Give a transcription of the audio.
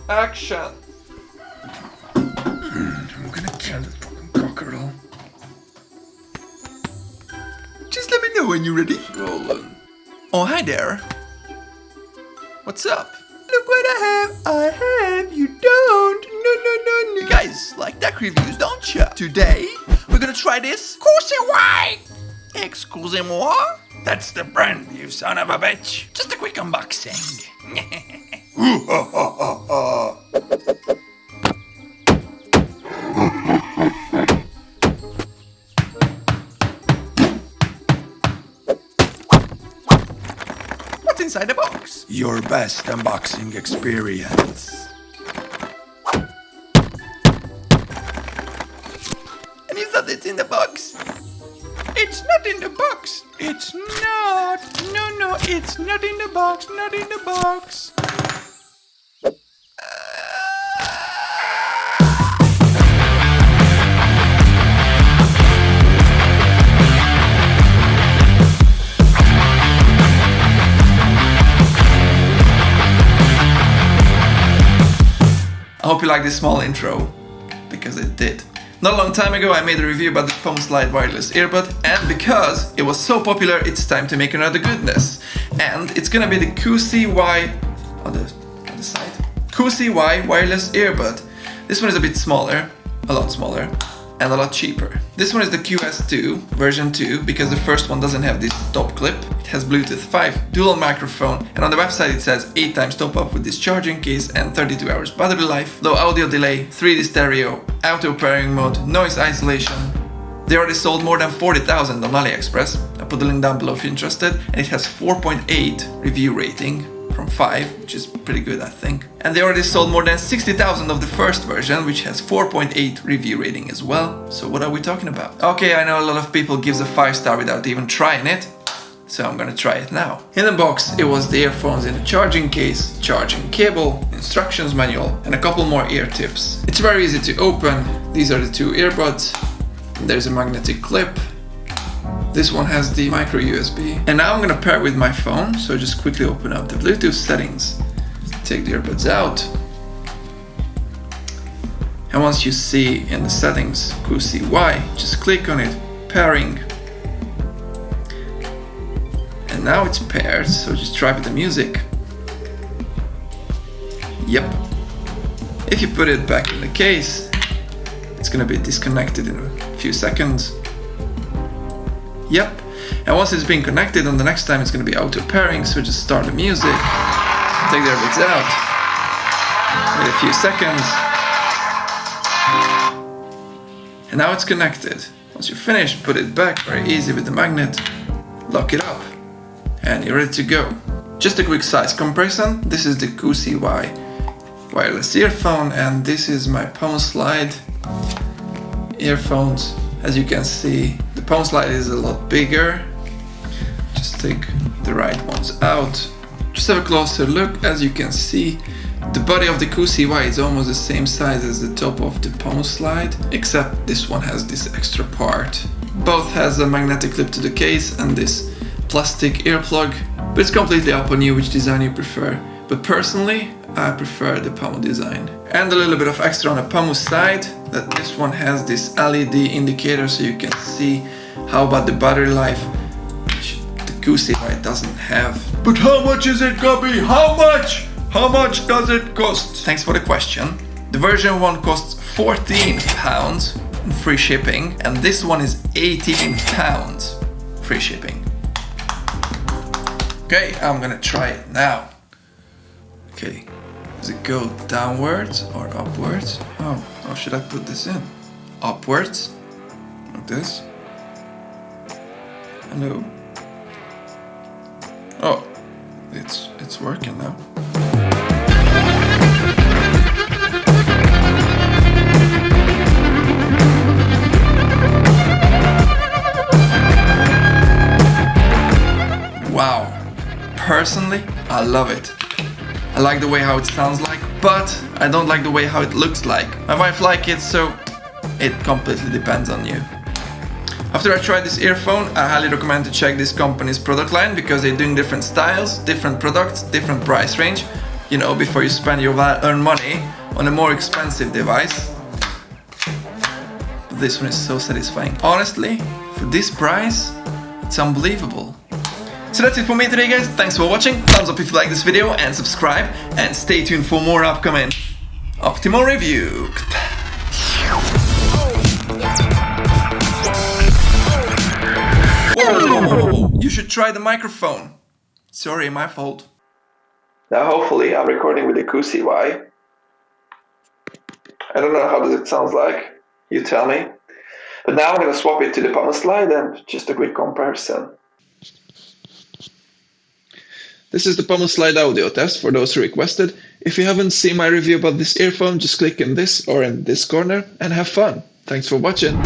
Action! I'm gonna kill the fucking cockerel. Just let me know when you're ready. Rolling. Oh, hi there. What's up? Look what I have. You don't. No. You guys like tech reviews, don't you? Today, we're gonna try this QCY. Excusez-moi? That's the brand, you son of a bitch. Just a quick unboxing. What's inside the box? Your best unboxing experience. And is that it in the box? It's not in the box. It's not. No, it's not in the box. Not in the box. I hope you like this small intro, because it did. Not a long time ago I made a review about the Palm Slide wireless earbud, and because it was so popular it's time to make another goodness. And it's gonna be the QCY on the side. QCY wireless earbud. This one is a bit smaller, a lot smaller, and a lot cheaper. This one is the QS2 version 2 because the first one doesn't have this top clip. It has Bluetooth 5, dual microphone, and on the website it says 8 times top up with this charging case and 32 hours battery life, low audio delay, 3D stereo, auto pairing mode, noise isolation. They already sold more than 40,000 on AliExpress. I put the link down below if you're interested, and it has 4.8 review rating from 5, which is pretty good I think. And they already sold more than 60,000 of the first version, which has 4.8 review rating as well. So what are we talking about? Okay, I know a lot of people gives a 5-star without even trying it, so I'm gonna try it now. In the box it was the earphones in the charging case, charging cable, instructions manual, and a couple more ear tips. It's very easy to open. These are the two earbuds. There's a magnetic clip. This one has the micro USB. And now I'm gonna pair it with my phone, so just quickly open up the Bluetooth settings. Take the earbuds out. And once you see in the settings QCY, just click on it, pairing. And now it's paired, so just try with the music. Yep. If you put it back in the case, it's gonna be disconnected in a few seconds. Yep, and once it's been connected, on the next time it's going to be auto pairing, so just start the music, take the earbuds out, wait a few seconds, and now it's connected. Once you're finished, put it back, very easy with the magnet, lock it up, and you're ready to go. Just a quick size comparison, this is the QCY wireless earphone, and this is my Palm Slide earphones. As you can see, the Palm Slide is a lot bigger. Just take the right ones out. Just have a closer look. As you can see, the body of the QCY is almost the same size as the top of the Palm Slide, except this one has this extra part. Both has a magnetic clip to the case and this plastic earplug, but it's completely up on you which design you prefer. But personally, I prefer the Palm design. And a little bit of extra on the Palm side, that this one has this LED indicator so you can see how about the battery life, which the QCY doesn't have. But how much is it gonna be? How much? How much does it cost? Thanks for the question. The version 1 costs £14 in free shipping, and this one is £18 free shipping. Okay, I'm gonna try it now. Okay, does it go downwards or upwards? Oh, how should I put this in? Upwards, like this. Hello. Oh, it's working now. Wow, personally, I love it. I like the way how it sounds like, but I don't like the way how it looks like. My wife likes it, so it completely depends on you. After I tried this earphone, I highly recommend to check this company's product line because they're doing different styles, different products, different price range. you know, before you spend your earned money on a more expensive device. But this one is so satisfying. Honestly, for this price, it's unbelievable. So that's it for me today, guys. Thanks for watching. Thumbs up if you like this video and subscribe. And stay tuned for more upcoming Optimal review. Whoa. You should try the microphone. Sorry, my fault. Now hopefully I'm recording with the QCY. I don't know how does it sound like. You tell me. But now I'm going to swap it to the power slide and just a quick comparison. This is the power slide audio test for those who requested. If you haven't seen my review about this earphone, just click in this or in this corner and have fun. Thanks for watching.